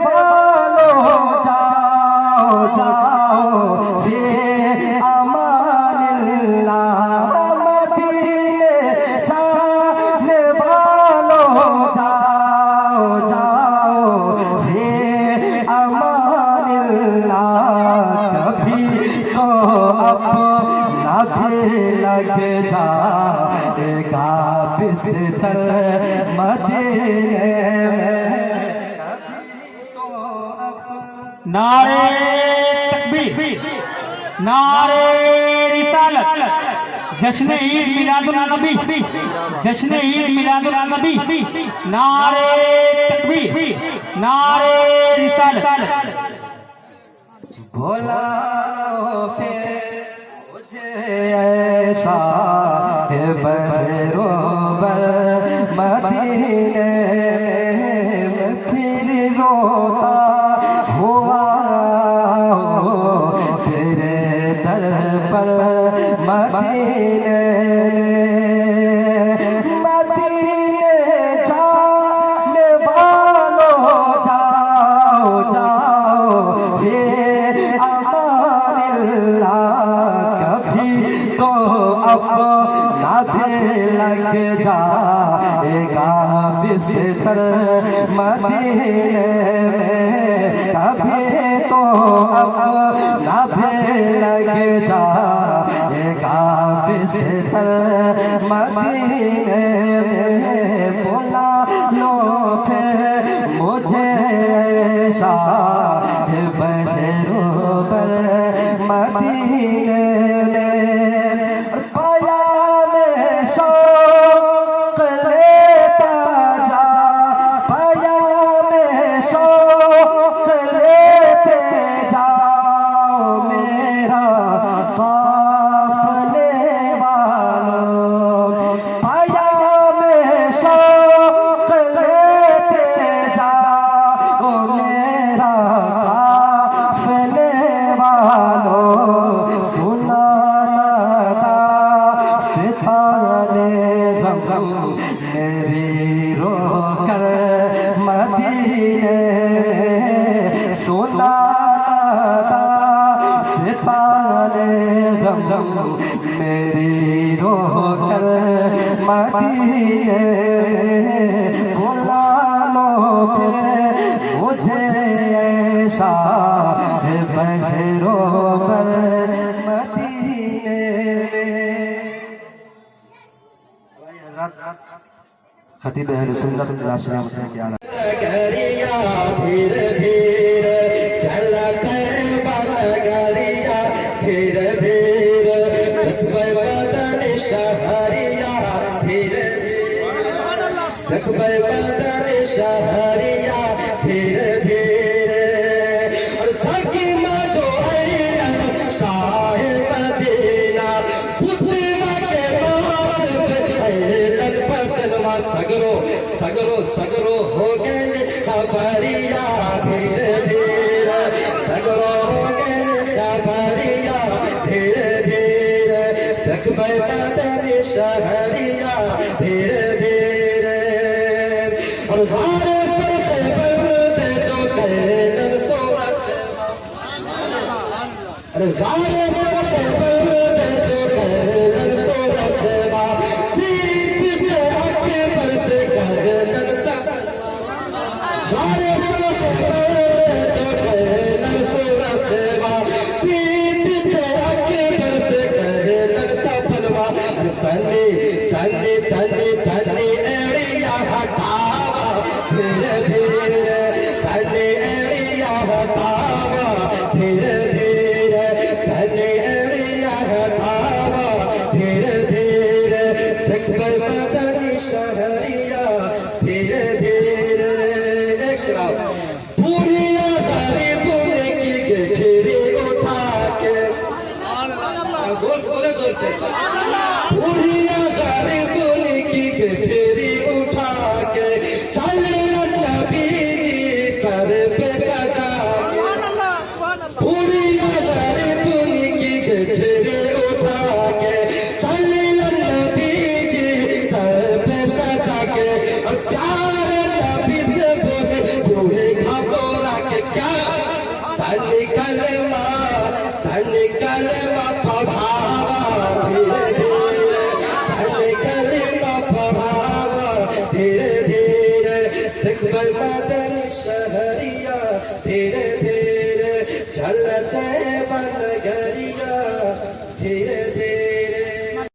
ভালো যাও যাও হে আমানিল্লাহ মদিনে জানে ভালো যাও যাও হে আমানিল্লাহ কभी तो अपना भी लग जाएगा बिस्तर मदीने में। नारे तकबीर, नारे रिसालत, जश्न ईद मिलादुन नबी, जश्न ईद मिलादुन नबी, नारे तकबीर, नारे रिसालत। बोला फिर मुझे ऐसा है बहरोबर मदीने में फिर रोता हुआ तेरे दर पर मदीने में। मदीने जाने वालों जाओ जाओ हे कभी तो अपना भी लग जाएगा बिस्तर मदीने में। कभी तो अपना भी लग जाएगा बिस्तर मदीने में। बोला लो फिर मुझे ऐसा बहरोबर मदीने में। पाया में शौक लेता जा, पाया में शौक लेते जाओ मेरा काफले वालों। पाया में शौक लेते जाओ मेरा काफले वालों। सुनाना था सितारे गम मेरी रोकर मदीने में। सुनाना था सितारे गम मेरी रोकर मदीने में। बुला लो फिर मुझे ऐसा है बहरोबर मदीने में। खतीब अहले सुन्नत वल जमात से क्या गरिया फिर फिर चल गरिया फिर फिर बदन शहरिया फिर बदन शहरिया फिर फिर और थकी मजो शाह मदीना सगरो सगरो सगरो हो गए खबरिया धीरे धीरे सगरो हो गए खबरिया धीरे धीरे रखबे बदन शहरिया धीरे धीरे। और सारे सरसे बलते जो कैलन सूरत अरे सारे सरसे बलते जो कैलन सूरत तनी तनी तनी तनी एड़िया हटावा धीरे धीरे तनी एड़िया हटावा धीरे धीरे तनी एड़िया हटावा धीरे धीरे देखबे मदनी शहरिया धीरे धीरे। एक शराब पूरिया सारी पुणे की गठरी उठा के जोर बोले जोर से पूरिया सारी पुणे की गठरी उठा के चले नबी सर पे सजा के। पूरिया सारी पुणे की गठरी उठा के चले नबी सर पे सजा कलमा पढ़ावा धीरे धीरे, कलमा पढ़ावा धीरे धीरे, दिखबल मदनी शहरिया धीरे धीरे, चलते